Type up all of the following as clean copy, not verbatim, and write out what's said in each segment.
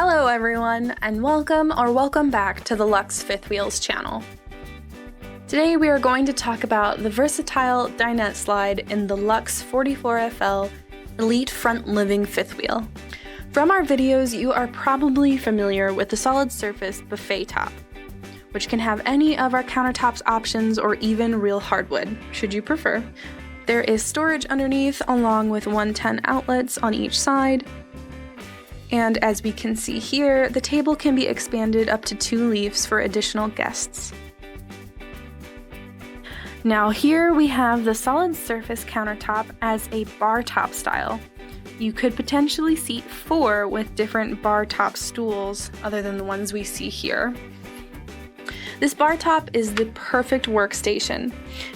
Hello everyone, and welcome back to the Luxe Fifth Wheels channel. Today we are going to talk about the versatile dinette slide in the Luxe 44FL Elite Front Living Fifth Wheel. From our videos, you are probably familiar with the solid surface buffet top, which can have any of our countertops options or even real hardwood, should you prefer. There is storage underneath along with 110 outlets on each side. And as we can see here, the table can be expanded up to 2 leaves for additional guests. Now here we have the solid surface countertop as a bar top style. You could potentially seat 4 with different bar top stools other than the ones we see here. This bar top is the perfect workstation,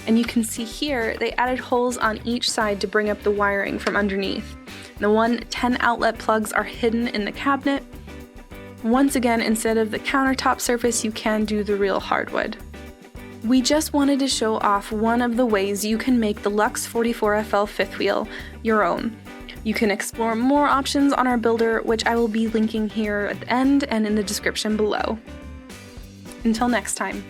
and you can see here they added holes on each side to bring up the wiring from underneath. The 110 outlet plugs are hidden in the cabinet. Once again, instead of the countertop surface, you can do the real hardwood. We just wanted to show off one of the ways you can make the Luxe 44FL fifth wheel your own. You can explore more options on our builder, which I will be linking here at the end and in the description below. Until next time.